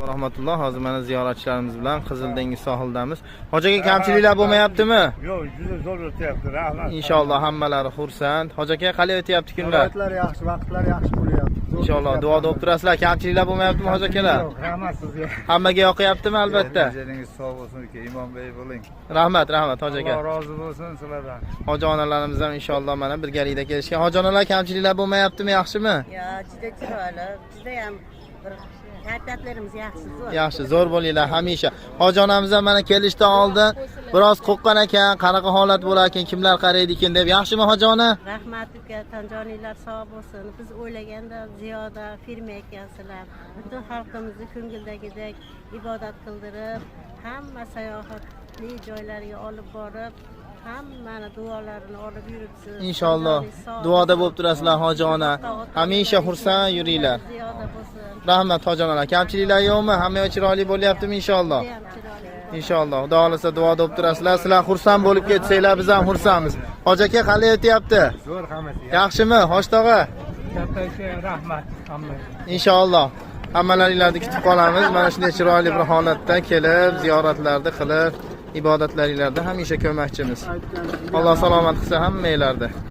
Rahmatulloh, hozir mana ziyoratchilarimiz bilan Qizil dengiz sohildamiz. Hoji aka, kamchiliklar bo'lmayaptimi? Yo'q, juda zo'r o'tyapti. Rahmat. Inshaalloh hammalari xursand. Hoji aka, qalay o'tyapti kunlar? Vaqtlar yaxshi, vaqtlar yaxshi bo'lyapti. Inshaalloh duo olib turasizlar. Kamchiliklar bo'lmayaptimi hoji akalar? Yo'q, rahmat sizga. Hammaga yoqyaptimi albatta? Joningiz sog' bo'lsin uka, Imombey bo'ling. Rahmat hoji aka. Alloh rozi bo'lsin sizlardan. Hoji onalarimiz ham inshaalloh mana birgalikda kelishgan. Hoji onalar, kamchiliklar bo'lmayaptimi, yaxshimi? Ya juda chiroyli, juda ham bir kayfiyatlarimiz yaxshi, zo'r. Yaxshi, zo'r bo'linglar hamisha. Hoji onamiz ham mana kelishdan oldin biroz qo'rqqan ekan, qanaqa holat bo'lar ekan, kimlar qaraydi ekan deb. Yaxshimi hoji ona? Rahmat uka, tanjoninglar sog' bo'lsin. Biz o'ylaganda ziyoda firma ekansizlar. Butun xalqimizni ko'ngildagidek ibodat qildirib, hamma sayohatli joylarga olib borib, hammani duolarini olib yuribsiz. Inshaalloh duoda bo'lib turasizlar hoji ona. Hamisha xursand yuringlar. Ziyoda bo'lsin. Rahmat hoji onalar. Kamchiliklar yo'qmi? Hamma chiroyli bo'lyaptimi inshaalloh? Judayam chiroyli. Inshaalloh. Xudo xolisa duoda bo'lib turasizlar. Sizlar xursand bo'lib ketsanglar, biz ham xursandmiz. Hoji aka, qalay o'tyapti? Zo'r hammasi. Yaxshimi, hoji tog'a? Katta rahmat hammaga. Inshaalloh. Hammalaringlarni kutib qolamiz. Mana shunday chiroyli bir holatda kelib, ziyoratlarni qilib, ibodatlaringizda hamisha ko'makchimiz. Alloh salomat qilsa hammanglarni.